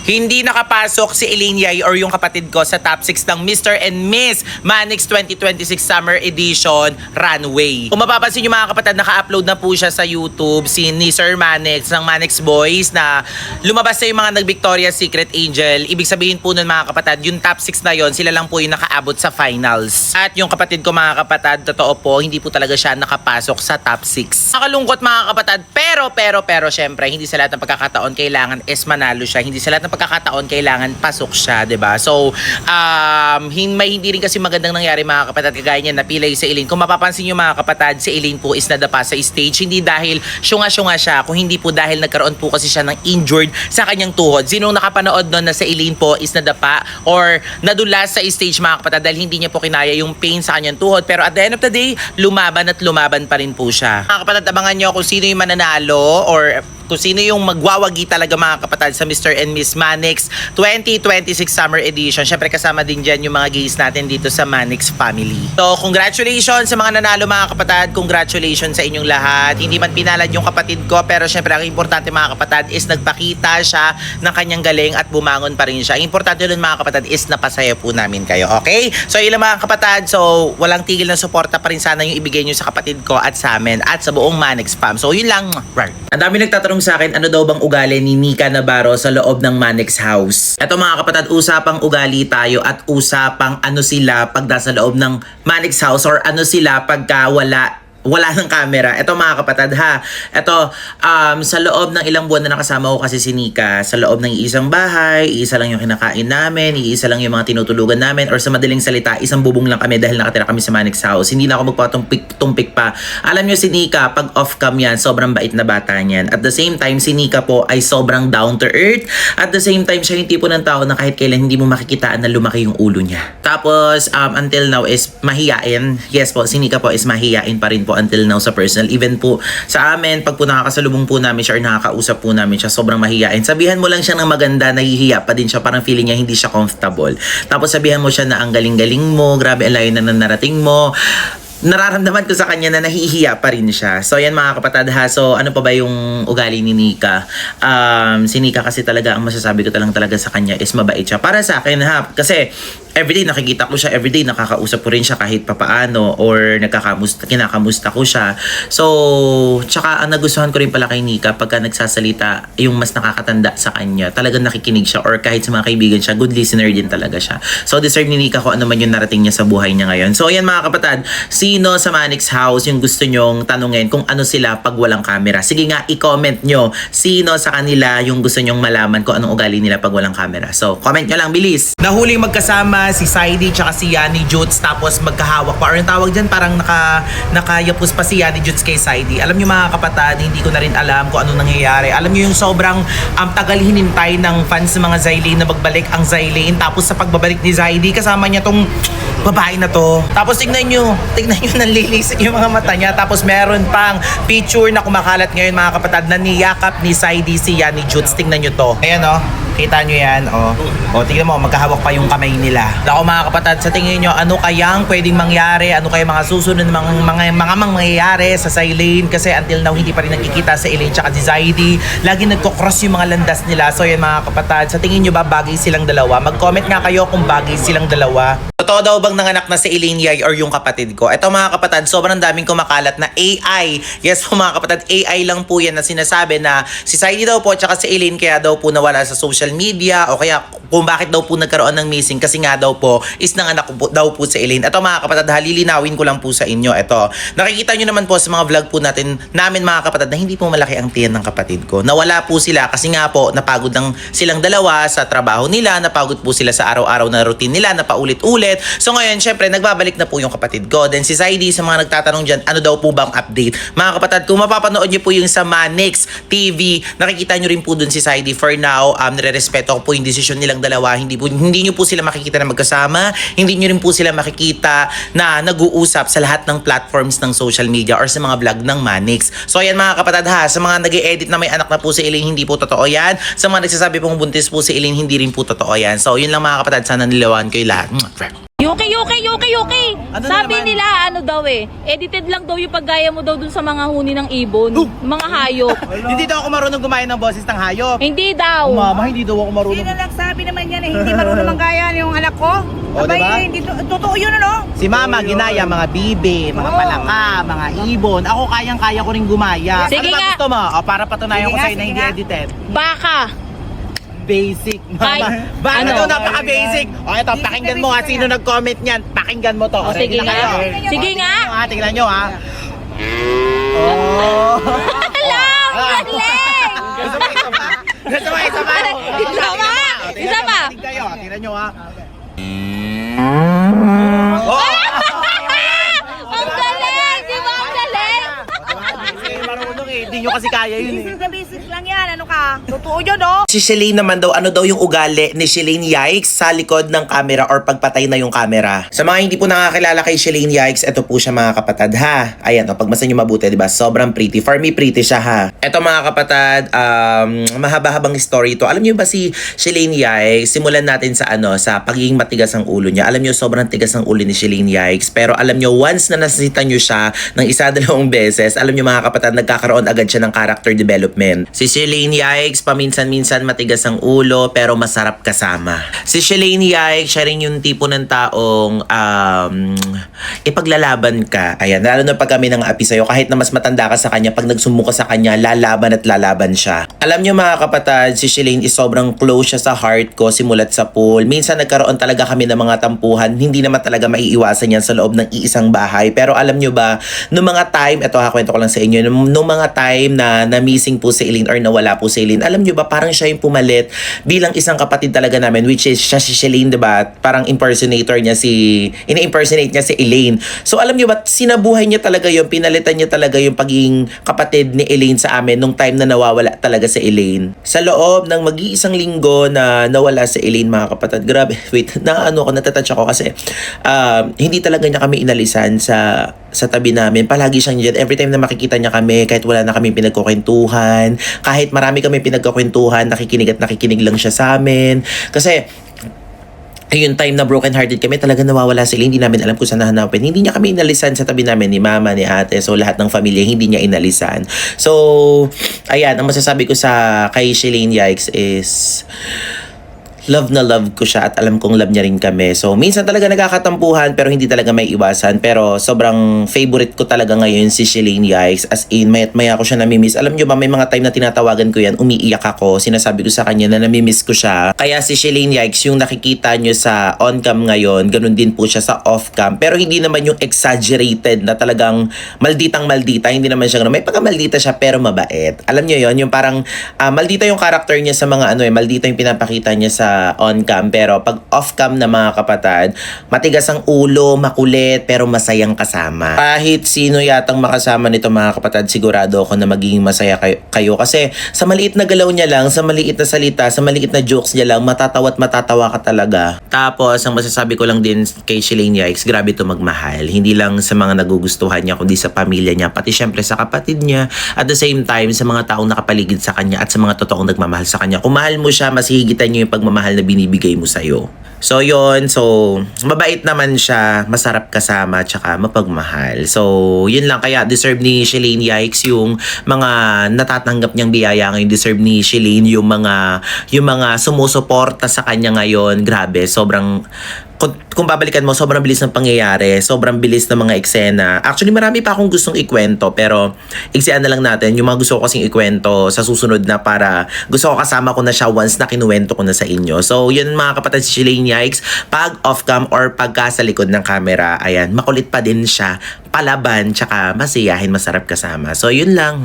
Hindi nakapasok si Elaine Yay or yung kapatid ko sa top 6 ng Mr. and Miss Manix 2026 Summer Edition Runway. Kung mapapansin nyo mga kapatid, naka-upload na po siya sa YouTube ni Sir Manix ng Manix Boys na lumabas na yung mga nag-Victoria's Secret Angel. Ibig sabihin po nun mga kapatid, yung top 6 na yon sila lang po yung nakaabot sa finals. At yung kapatid ko mga kapatid, totoo po, hindi po talaga siya nakapasok sa top 6. Nakalungkot mga kapatid, pero syempre, hindi sa lahat ng pagkakataon kailangan is manalo siya. Hindi sa lahat ng pagkakataon kailangan pasok siya, 'di ba? So, hindi rin kasi magandang nangyari mga kapatid kagaya niya napilay sa Elaine. Kung mapapansin niyo mga kapatid, si Elaine po is nadapa sa stage hindi dahil syunga-syunga siya, kung hindi po dahil nagkaroon po kasi siya ng injured sa kanyang tuhod. Sinong nakapanood noon na si Elaine po is nadapa or nadulas sa stage mga kapatid dahil hindi niya po kinaya yung pain sa kanyang tuhod, pero at the end of the day, lumaban pa rin po siya. Mga kapatid, abangan niyo kung sino yung mananalo or kung sino yung magwawagi talaga mga kapatid sa Mr. and Miss Manix 2026 Summer Edition. Syempre kasama din dyan yung mga gays natin dito sa Manix family. So congratulations sa mga nanalo mga kapatid. Congratulations sa inyong lahat. Hindi man pinalad yung kapatid ko, pero syempre ang importante mga kapatid is nagpakita siya ng kanyang galing at bumangon pa rin siya. Ang importante dun mga kapatid is napasaya po namin kayo. Okay? So ilang mga kapatid, so walang tigil na suporta pa rin sana yung ibigay nyo sa kapatid ko at sa amin at sa buong Manix fam. So yun lang. Ang dami nagtatanong sa akin, ano daw bang ugali ni Nika Navarro sa loob ng Manix House? Eto mga kapatid, usapang ugali tayo at usapang ano sila pag nasa loob ng Manix House or ano sila pagka wala ng camera. Ito mga kapatid ha. Ito, sa loob ng ilang buwan na nakasama ko kasi si Nika, sa loob ng isang bahay, isa lang yung kinakain namin, isa lang yung mga tinutulugan namin, or sa madaling salita, isang bubong lang kami dahil nakatira kami sa Manix House. Hindi na ako magpatumpik pa. Alam nyo si Nika, pag off cam yan, sobrang bait na bata niyan. At the same time, si Nika po ay sobrang down to earth. At the same time, siya yung tipo ng tao na kahit kailan hindi mo makikitaan na lumaki yung ulo niya. Tapos, until now is mahiyain. Yes po, si Nika po is mahiyain pa rin po until now sa personal. Even po sa amin, pag po nakakasalubong po namin siya or nakakausap po namin siya, sobrang mahiyain. Sabihan mo lang siya ng maganda, nahihiya pa din siya. Parang feeling niya hindi siya comfortable. Tapos sabihan mo siya na ang galing-galing mo, grabe ang layo na narating mo. Nararamdaman ko sa kanya na nahihiya pa rin siya. So yan mga kapatid ha. So ano pa ba yung ugali ni Nika? Si Nika kasi talaga, ang masasabi ko talaga sa kanya is mabait siya. Para sa akin ha. Kasi everyday nakikita ko siya, everyday nakakausap ko rin siya kahit papaano or kinakamusta ko siya. So tsaka ang nagustuhan ko rin pala kay Nika pagka nagsasalita yung mas nakakatanda sa kanya. Talagang nakikinig siya or kahit sa mga kaibigan siya, good listener din talaga siya. So deserve ni Nika kung ano man yung narating niya sa buhay niya ngayon. So yan mga kapatid, sino sa Manix House yung gusto nyong tanungin kung ano sila pag walang camera? Sige nga, i-comment nyo. Sino sa kanila yung gusto nyong malaman kung anong ugali nila pag walang camera? So, comment nyo lang, bilis. Nahuling magkasama si Saidi tsaka si Yani Jutes, tapos magkahawak pa. Or yung tawag dyan, parang nakayapos pa si Yani Jutes kay Saidi. Alam nyo mga kapatid, hindi ko na rin alam kung anong nangyayari. Alam nyo yung sobrang tagal hinintay ng fans ng mga Zylene na magbalik ang Zylene. Tapos sa pagbabalik ni Zaidi, kasama niya tong babae na to. Tapos tignan nyo nanlilisik yung mga mata niya. Tapos meron pang picture na kumakalat ngayon mga kapatid na niyakap ni Saidi si Yani Jutes. Tignan nyo to. Ayan o. Kita nyo yan, tignan mo, magkahawak pa yung kamay nila. Ako mga kapatid, sa tingin nyo, ano kayang pwedeng mangyari? Ano kayang mga susunod mga mangyayari sa Zylene? Kasi until now, hindi pa rin nakikita sa Elaine tsaka si Zaidi. Lagi nagko-cross yung mga landas nila. So yan mga kapatid, sa tingin nyo ba bagay silang dalawa? Mag-comment nga kayo kung bagay silang dalawa. Totoo daw bang nanganak na si Elaine Yay or yung kapatid ko? Ito mga kapatid, sobrang daming kumakalat na AI. Yes po mga kapatid, AI lang po yan na sinasabi na si Zaidi daw po tsaka si Elaine kaya daw po nawala sa social media o kaya kung bakit daw po nagkaroon ng missing kasi nga daw po is nanganak daw po si Elaine. Ito mga kapatid, lilinawin ko lang po sa inyo. Ito, nakikita nyo naman po sa mga vlog po namin mga kapatid na hindi po malaki ang tiyan ng kapatid ko. Nawala po sila kasi nga po napagod ng silang dalawa sa trabaho nila, napagod po sila sa araw-araw na routine nila, na paulit-ulit. So ngayon, syempre, nagbabalik na po yung kapatid ko. Then si Zaidi, sa mga nagtatanong dyan, ano daw po bang update? Mga kapatid, kung mapapanood nyo po yung sa Manix TV, nakikita nyo rin po dun si Zaidi. For now, nire-respeto ko po yung desisyon nilang dalawa. Hindi nyo po sila makikita na magkasama. Hindi nyo rin po sila makikita na nag-uusap sa lahat ng platforms ng social media or sa mga vlog ng Manix. So ayan mga kapatid ha, sa mga nag-e-edit na may anak na po si Elaine, hindi po totoo yan. Sa mga nagsasabi pong buntis po si Elaine, hindi rin po totoo yan. So yun lang mga kapatid, sana nilawan kayo lahat. Yuki. Ano na Sabi naman? nila, ano daw edited lang daw yung paggaya mo daw dun sa mga huni ng ibon. Oh! Mga hayop. Hindi daw ako marunong gumayan ng boses ng hayop. Hindi daw. Mama, hindi daw ako marunong. Sino nagsabi naman yan hindi marunong manggaya yung anak ko? O, Abay, diba? hindi totoo yun ano? Si Mama, ginaya mga bibe, mga Oo. palaka, mga ibon. Ako kayang-kaya ko rin gumaya. Sige ano ba nga. gusto mo? O, para patunayan Sige ko nga, sa'yo na sige hindi nga. edited. Baka. Basic, Ay, Mama. Bakit ano? daw napaka-basic? O, ito, pakinggan mo ha. Sino nag-comment niyan? Pakinggan mo to. O, sige Ready na nga. kayo? Sige O, nga. tingnan nyo, ha. Tingnan nyo ha. Oh. Alam! Galing! Gusto mo isa pa? Gusto mo isa pa? Isa pa! Isa pa! Tingnan nyo ha. Ang galing! Di ba ang galing? Marunong eh. Hindi nyo kasi kaya yun eh. Business na business lang yan, ano ka? Totoo yun, no? Si Shalane naman daw, ano daw yung ugali ni Shalane Yikes sa likod ng camera or pagpatay na yung camera. Sa mga hindi po nakakilala kay Shalane Yikes, ito po siya mga kapatad ha. Ayan o, pagmasan nyo mabuti, diba? Sobrang pretty. For me, pretty siya ha. Ito mga kapatad, mahaba-habang story ito. Alam nyo ba si Shalane Yikes, simulan natin sa sa pagiging matigas ang ulo niya. Alam nyo, sobrang tigas ang ulo ni Shalane Yikes. Pero alam nyo, once na nasita nyo siya ng isa, dalawang beses, alam nyo mga kapatad, nagkakaroon agad siya ng character development. Si Shalane Yikes, paminsan-minsan matigas ang ulo, pero masarap kasama. Si Shalane Yikes, siya rin yung tipo ng taong ipaglalaban ka. Ayan, lalo na pag kami nang api sa'yo, kahit na mas matanda ka sa kanya, pag nagsumbuka sa kanya, lalaban at lalaban siya. Alam nyo mga kapatid, si Shalane is sobrang close siya sa heart ko, simulat sa pool. Minsan nagkaroon talaga kami ng mga tampuhan, hindi naman talaga maiiwasan yan sa loob ng iisang bahay. Pero alam nyo ba, nung mga time, eto kwento ko lang sa inyo, nung mga time na missing po si Elaine or nawala po si Elaine, alam nyo ba, parang siya yung pumalit bilang isang kapatid talaga namin, which is siya si Shalane, diba? Parang impersonator niya ini-impersonate niya si Elaine. So alam nyo ba, sinabuhay niya talaga yun, pinalitan niya talaga yung pagiging kapatid ni Elaine sa amin nung time na nawawala talaga si Elaine. Sa loob ng mag-iisang linggo na nawala si Elaine mga kapatid, grabe, wait, natatouch ako kasi hindi talaga niya kami inalisan sa tabi namin. Palagi siyang dyan. Every time na makikita niya kami, kahit wala na kami pinagkukwentuhan, kahit marami kami pinagkukwentuhan, nakikinig lang siya sa amin. Kasi yung time na broken hearted kami, talaga nawawala sila, hindi namin alam kung saan nahanapin. Hindi niya kami inalisan sa tabi namin, ni mama, ni ate, so lahat ng pamilya hindi niya inalisan. So ayan, ang masasabi ko sa kay Shalane Yikes is love na love ko siya at alam kong love niya rin kami. So, minsan talaga nagkakatampuhan pero hindi talaga may iwasan. Pero sobrang favorite ko talaga ngayon si Shalane Yikes. As in, mayat maya ko siya namimiss. Alam nyo ba, may mga time na tinatawagan ko yan, umiiyak ako. Sinasabi ko sa kanya na namimiss ko siya. Kaya si Shalane Yikes, yung nakikita nyo sa on-cam ngayon, ganun din po siya sa off-cam. Pero hindi naman yung exaggerated na talagang malditang-maldita. Hindi naman siya ganun. May pagkamaldita siya pero mabait. Alam nyo yon, yung parang maldita yung character niya sa mga maldita yung pinapakita niya sa on-cam, pero pag off-cam na mga kapatid, matigas ang ulo, makulit, pero masayang kasama. Kahit sino yatang makasama nito mga kapatid, sigurado ako na magiging masaya kayo. Kasi sa maliit na galaw niya lang, sa maliit na salita, sa maliit na jokes niya lang, matatawa at matatawa ka talaga. Tapos, ang masasabi ko lang din kay Shalane Yikes, grabe to magmahal. Hindi lang sa mga nagugustuhan niya, kundi sa pamilya niya, pati syempre sa kapatid niya, at the same time, sa mga taong nakapaligid sa kanya at sa mga totoong nagmamahal sa kanya. Kung mahal mo siya, mas hihigitan niyo yung pagmamahal na binibigay mo sa'yo. So, yun. So, mabait naman siya, masarap kasama, tsaka mapagmahal. So, yun lang. Kaya deserve ni Shalane Yikes yung mga natatanggap niyang biyaya ngayon. Deserve ni Shalane yung mga sumusuporta sa kanya ngayon. Grabe, sobrang kung babalikan mo, sobrang bilis ng pangyayari, sobrang bilis ng mga eksena. Actually, marami pa akong gustong ikwento, pero iksian na lang natin yung mga gusto ko kasing ikwento sa susunod na para gusto ko kasama ko na siya once na kinuwento ko na sa inyo. So, yun mga kapatid, si Shalane Yikes, pag off-cam or pagka sa likod ng camera, ayan, makulit pa din siya, palaban, tsaka masiyahin, masarap kasama. So, yun lang.